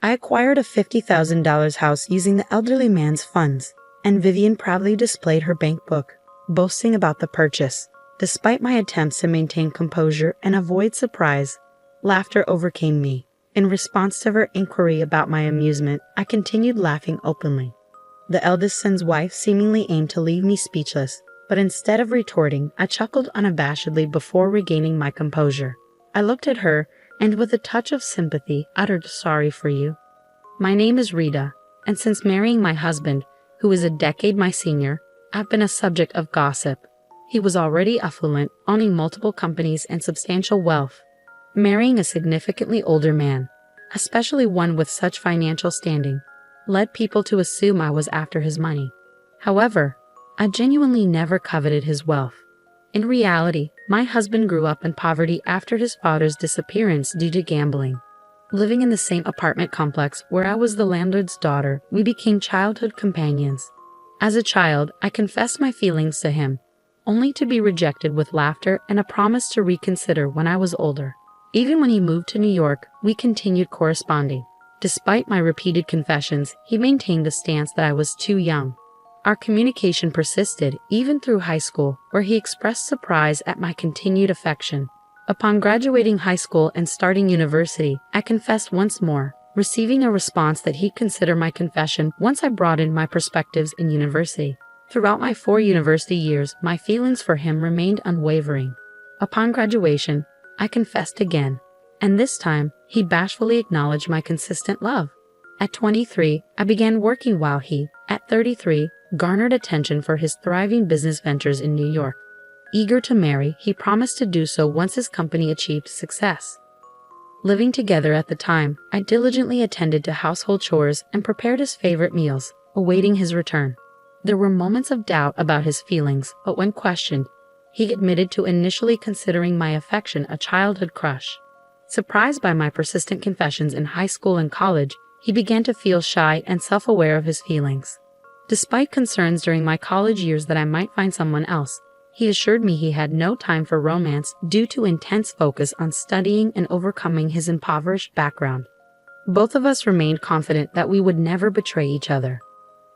I acquired a $50,000 house using the elderly man's funds, and Vivian proudly displayed her bank book, boasting about the purchase. Despite my attempts to maintain composure and avoid surprise, laughter overcame me. In response to her inquiry about my amusement, I continued laughing openly. The eldest son's wife seemingly aimed to leave me speechless, but instead of retorting, I chuckled unabashedly before regaining my composure. I looked at her, and with a touch of sympathy, uttered, "Sorry for you. My name is Rita, and since marrying my husband, who is a decade my senior, I've been a subject of gossip. He was already affluent, owning multiple companies and substantial wealth. Marrying a significantly older man, especially one with such financial standing, led people to assume I was after his money. However, I genuinely never coveted his wealth. In reality, my husband grew up in poverty after his father's disappearance due to gambling. Living in the same apartment complex where I was the landlord's daughter, we became childhood companions. As a child, I confessed my feelings to him, only to be rejected with laughter and a promise to reconsider when I was older. Even when he moved to New York, we continued corresponding. Despite my repeated confessions, he maintained the stance that I was too young. Our communication persisted even through high school, where he expressed surprise at my continued affection. Upon graduating high school and starting university, I confessed once more, receiving a response that he'd consider my confession once I broadened my perspectives in university. Throughout my 4 university years, my feelings for him remained unwavering. Upon graduation, I confessed again, and this time, he bashfully acknowledged my consistent love. At 23, I began working while he, at 33, garnered attention for his thriving business ventures in New York. Eager to marry, he promised to do so once his company achieved success. Living together at the time, I diligently attended to household chores and prepared his favorite meals, awaiting his return. There were moments of doubt about his feelings, but when questioned, he admitted to initially considering my affection a childhood crush. Surprised by my persistent confessions in high school and college, he began to feel shy and self-aware of his feelings. Despite concerns during my college years that I might find someone else, he assured me he had no time for romance due to intense focus on studying and overcoming his impoverished background. Both of us remained confident that we would never betray each other.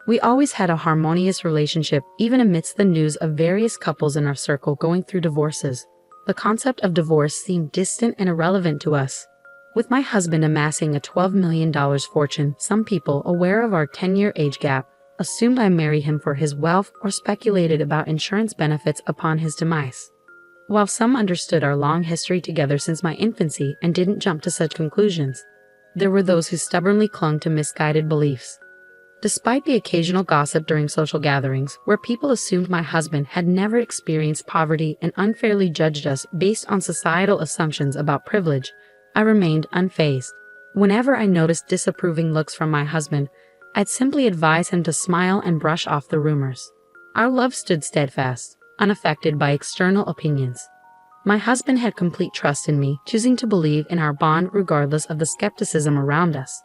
We always had a harmonious relationship, even amidst the news of various couples in our circle going through divorces. The concept of divorce seemed distant and irrelevant to us. With my husband amassing a $12 million fortune, some people, aware of our 10-year age gap, assumed I married him for his wealth or speculated about insurance benefits upon his demise. While some understood our long history together since my infancy and didn't jump to such conclusions, there were those who stubbornly clung to misguided beliefs. Despite the occasional gossip during social gatherings, where people assumed my husband had never experienced poverty and unfairly judged us based on societal assumptions about privilege, I remained unfazed. Whenever I noticed disapproving looks from my husband, I'd simply advise him to smile and brush off the rumors. Our love stood steadfast, unaffected by external opinions. My husband had complete trust in me, choosing to believe in our bond regardless of the skepticism around us.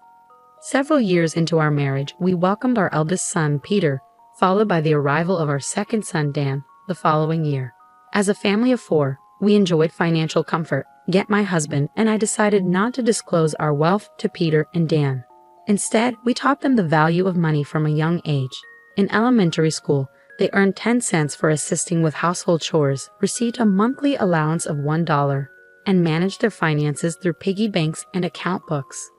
Several years into our marriage, we welcomed our eldest son, Peter, followed by the arrival of our second son, Dan, the following year. As a family of 4, we enjoyed financial comfort, yet my husband and I decided not to disclose our wealth to Peter and Dan. Instead, we taught them the value of money from a young age. In elementary school, they earned 10 cents for assisting with household chores, received a monthly allowance of $1, and managed their finances through piggy banks and account books.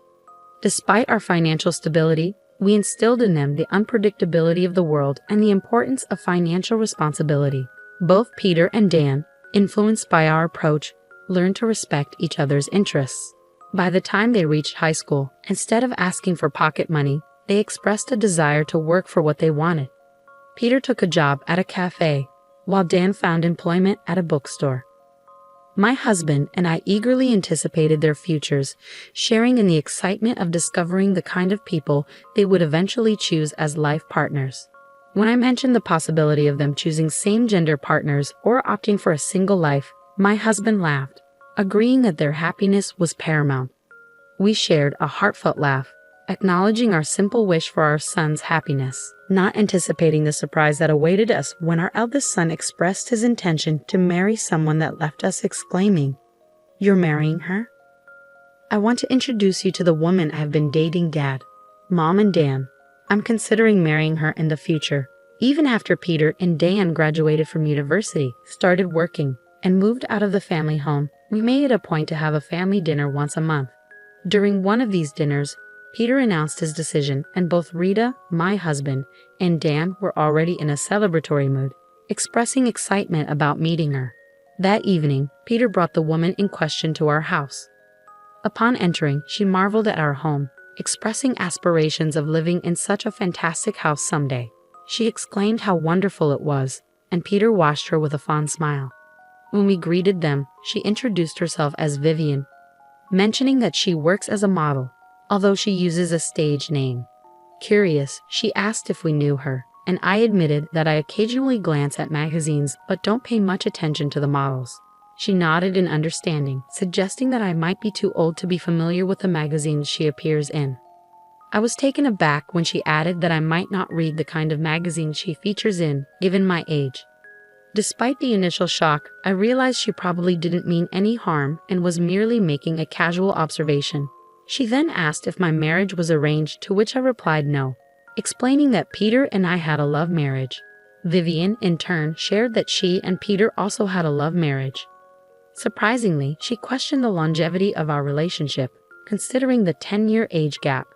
Despite our financial stability, we instilled in them the unpredictability of the world and the importance of financial responsibility. Both Peter and Dan, influenced by our approach, learned to respect each other's interests. By the time they reached high school, instead of asking for pocket money, they expressed a desire to work for what they wanted. Peter took a job at a cafe, while Dan found employment at a bookstore. My husband and I eagerly anticipated their futures, sharing in the excitement of discovering the kind of people they would eventually choose as life partners. When I mentioned the possibility of them choosing same-gender partners or opting for a single life, my husband laughed, agreeing that their happiness was paramount. We shared a heartfelt laugh, acknowledging our simple wish for our son's happiness, not anticipating the surprise that awaited us when our eldest son expressed his intention to marry someone that left us exclaiming, "You're marrying her?" I want to introduce you to the woman I have been dating, Dad, Mom, and Dan. I'm considering marrying her in the future." Even after Peter and Dan graduated from university, started working, and moved out of the family home, we made it a point to have a family dinner once a month. During one of these dinners, Peter announced his decision, and both Rita, my husband, and Dan were already in a celebratory mood, expressing excitement about meeting her. That evening, Peter brought the woman in question to our house. Upon entering, she marveled at our home, expressing aspirations of living in such a fantastic house someday. She exclaimed how wonderful it was, and Peter watched her with a fond smile. When we greeted them, she introduced herself as Vivian, mentioning that she works as a model, although she uses a stage name. Curious, she asked if we knew her, and I admitted that I occasionally glance at magazines but don't pay much attention to the models. She nodded in understanding, suggesting that I might be too old to be familiar with the magazines she appears in. I was taken aback when she added that I might not read the kind of magazine she features in, given my age. Despite the initial shock, I realized she probably didn't mean any harm and was merely making a casual observation. She then asked if my marriage was arranged, to which I replied no, explaining that Peter and I had a love marriage. Vivian, in turn, shared that she and Peter also had a love marriage. Surprisingly, she questioned the longevity of our relationship, considering the 10-year age gap.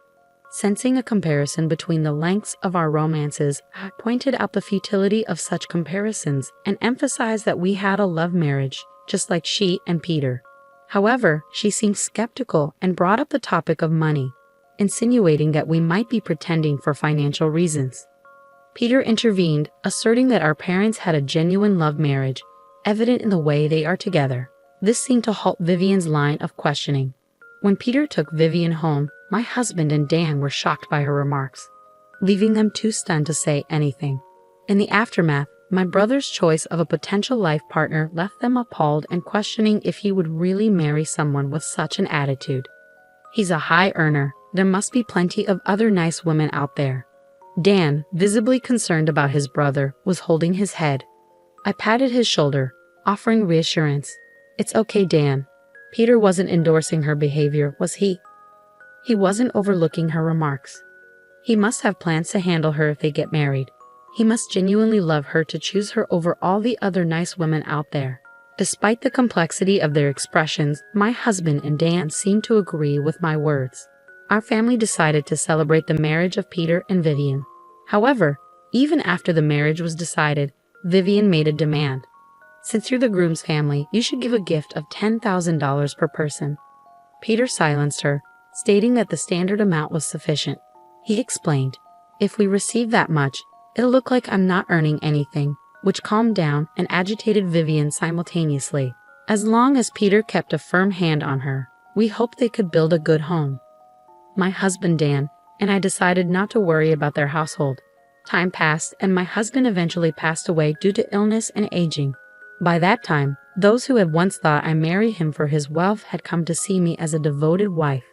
Sensing a comparison between the lengths of our romances, I pointed out the futility of such comparisons and emphasized that we had a love marriage, just like she and Peter. However, she seemed skeptical and brought up the topic of money, insinuating that we might be pretending for financial reasons. Peter intervened, asserting that our parents had a genuine love marriage, evident in the way they are together. This seemed to halt Vivian's line of questioning. When Peter took Vivian home, my husband and Dan were shocked by her remarks, leaving them too stunned to say anything. In the aftermath, my brother's choice of a potential life partner left them appalled and questioning if he would really marry someone with such an attitude. He's a high earner. There must be plenty of other nice women out there. Dan, visibly concerned about his brother, was holding his head. I patted his shoulder, offering reassurance. "It's okay, Dan. Peter wasn't endorsing her behavior, was he? He wasn't overlooking her remarks. He must have plans to handle her if they get married. He must genuinely love her to choose her over all the other nice women out there." Despite the complexity of their expressions, my husband and Dan seemed to agree with my words. Our family decided to celebrate the marriage of Peter and Vivian. However, even after the marriage was decided, Vivian made a demand. "Since you're the groom's family, you should give a gift of $10,000 per person." Peter silenced her, stating that the standard amount was sufficient. He explained, "If we receive that much, it'll look like I'm not earning anything," which calmed down and agitated Vivian simultaneously. As long as Peter kept a firm hand on her, we hoped they could build a good home. My husband Dan and I decided not to worry about their household. Time passed, and my husband eventually passed away due to illness and aging. By that time, those who had once thought I married him for his wealth had come to see me as a devoted wife.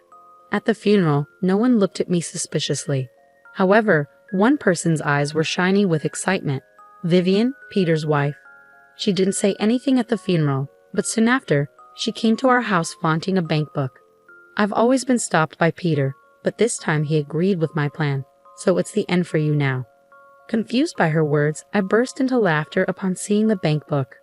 At the funeral, no one looked at me suspiciously. However, one person's eyes were shining with excitement. Vivian, Peter's wife. She didn't say anything at the funeral, but soon after, she came to our house flaunting a bank book. I've always been stopped by Peter, but this time he agreed with my plan, so it's the end for you now. Confused by her words, I burst into laughter upon seeing the bank book.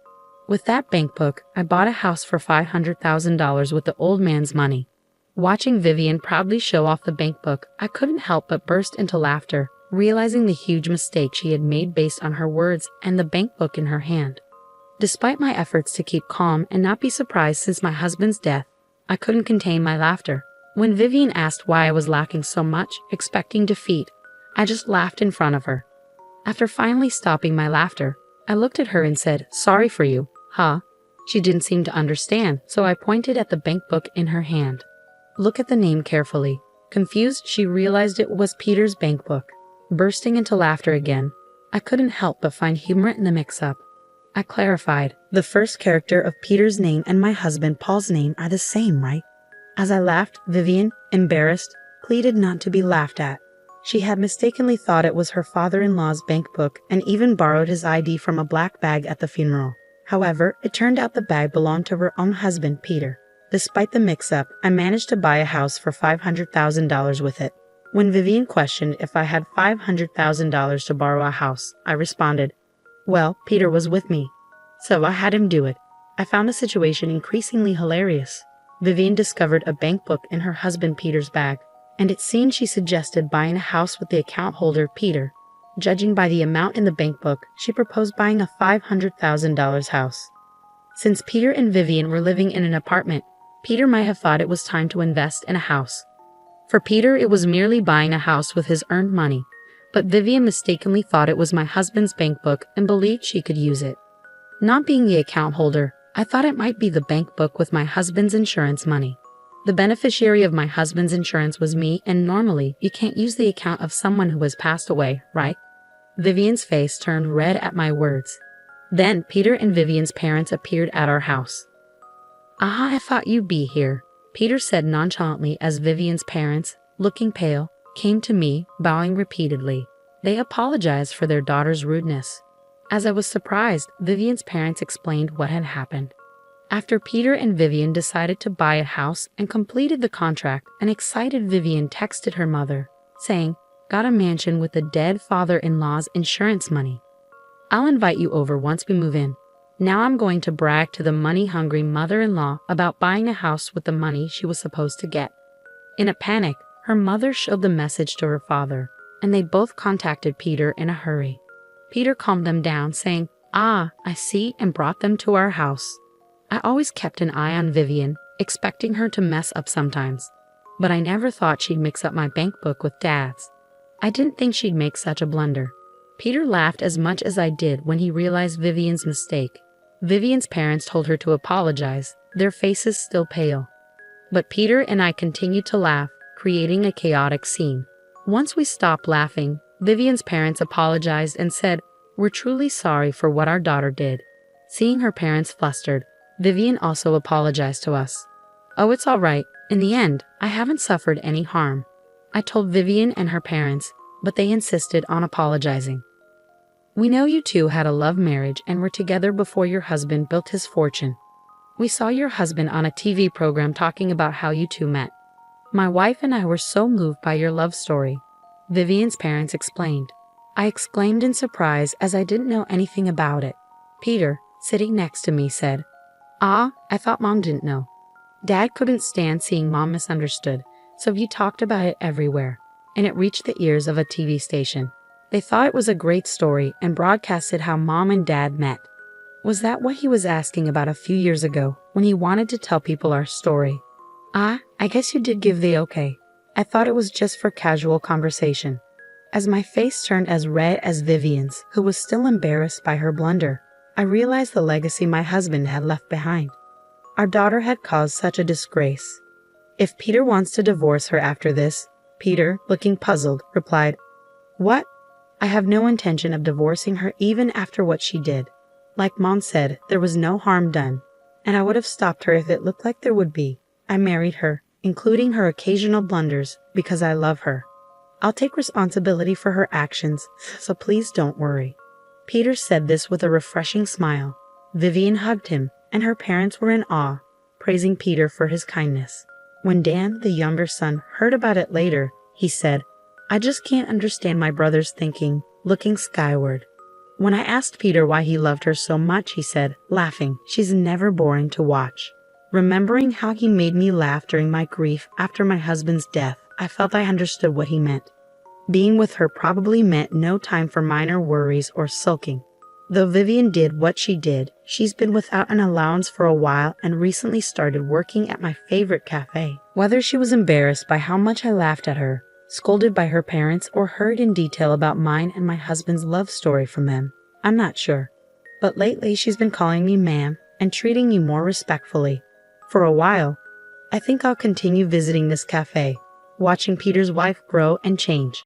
With that bank book, I bought a house for $500,000 with the old man's money. Watching Vivian proudly show off the bank book, I couldn't help but burst into laughter, realizing the huge mistake she had made based on her words and the bank book in her hand. Despite my efforts to keep calm and not be surprised since my husband's death, I couldn't contain my laughter. When Vivian asked why I was laughing so much, expecting defeat, I just laughed in front of her. After finally stopping my laughter, I looked at her and said, "Sorry for you, huh?" She didn't seem to understand, so I pointed at the bank book in her hand. "Look at the name carefully." Confused, she realized it was Peter's bank book. Bursting into laughter again, I couldn't help but find humor in the mix-up. I clarified, "The first character of Peter's name and my husband Paul's name are the same, right?" As I laughed, Vivian, embarrassed, pleaded not to be laughed at. She had mistakenly thought it was her father-in-law's bank book and even borrowed his ID from a black bag at the funeral. However, it turned out the bag belonged to her own husband, Peter. Despite the mix-up, I managed to buy a house for $500,000 with it. When Vivian questioned if I had $500,000 to borrow a house, I responded, "Well, Peter was with me, so I had him do it." I found the situation increasingly hilarious. Vivian discovered a bank book in her husband Peter's bag, and it seemed she suggested buying a house with the account holder, Peter. Judging by the amount in the bank book, she proposed buying a $500,000 house. Since Peter and Vivian were living in an apartment, Peter might have thought it was time to invest in a house. For Peter, it was merely buying a house with his earned money, but Vivian mistakenly thought it was my husband's bank book and believed she could use it. Not being the account holder, I thought it might be the bank book with my husband's insurance money. The beneficiary of my husband's insurance was me, and normally you can't use the account of someone who has passed away, right? Vivian's face turned red at my words. Then Peter and Vivian's parents appeared at our house. "Ah, I thought you'd be here," Peter said nonchalantly as Vivian's parents, looking pale, came to me, bowing repeatedly. They apologized for their daughter's rudeness. As I was surprised, Vivian's parents explained what had happened. After Peter and Vivian decided to buy a house and completed the contract, an excited Vivian texted her mother, saying, "Got a mansion with the dead father-in-law's insurance money. I'll invite you over once we move in." Now I'm going to brag to the money-hungry mother-in-law about buying a house with the money she was supposed to get. In a panic, her mother showed the message to her father, and they both contacted Peter in a hurry. Peter calmed them down, saying, "Ah, I see," and brought them to our house. I always kept an eye on Vivian, expecting her to mess up sometimes, but I never thought she'd mix up my bank book with Dad's. I didn't think she'd make such a blunder. Peter laughed as much as I did when he realized Vivian's mistake. Vivian's parents told her to apologize, their faces still pale. But Peter and I continued to laugh, creating a chaotic scene. Once we stopped laughing, Vivian's parents apologized and said, "We're truly sorry for what our daughter did." Seeing her parents flustered, Vivian also apologized to us. "Oh, it's all right. In the end, I haven't suffered any harm," I told Vivian and her parents, but they insisted on apologizing. "We know you two had a love marriage and were together before your husband built his fortune. We saw your husband on a TV program talking about how you two met. My wife and I were so moved by your love story," Vivian's parents explained. I exclaimed in surprise as I didn't know anything about it. Peter, sitting next to me, said, "Ah, I thought Mom didn't know." Dad couldn't stand seeing Mom misunderstood, so he talked about it everywhere, and it reached the ears of a TV station. They thought it was a great story and broadcasted how Mom and Dad met. Was that what he was asking about a few years ago when he wanted to tell people our story? "Ah, I guess you did give the okay. I thought it was just for casual conversation." As my face turned as red as Vivian's, who was still embarrassed by her blunder, I realized the legacy my husband had left behind. Our daughter had caused such a disgrace. "If Peter wants to divorce her after this," Peter, looking puzzled, replied, "What? I have no intention of divorcing her even after what she did. Like Mom said, there was no harm done, and I would have stopped her if it looked like there would be. I married her, including her occasional blunders, because I love her. I'll take responsibility for her actions, so please don't worry." Peter said this with a refreshing smile. Vivian hugged him, and her parents were in awe, praising Peter for his kindness. When Dan, the younger son, heard about it later, he said, "I just can't understand my brother's thinking," looking skyward. When I asked Peter why he loved her so much, he said, laughing, "She's never boring to watch." Remembering how he made me laugh during my grief after my husband's death, I felt I understood what he meant. Being with her probably meant no time for minor worries or sulking. Though Vivian did what she did, she's been without an allowance for a while and recently started working at my favorite cafe. Whether she was embarrassed by how much I laughed at her, scolded by her parents, or heard in detail about mine and my husband's love story from them, I'm not sure. But lately she's been calling me ma'am and treating me more respectfully. For a while, I think I'll continue visiting this cafe, watching Peter's wife grow and change.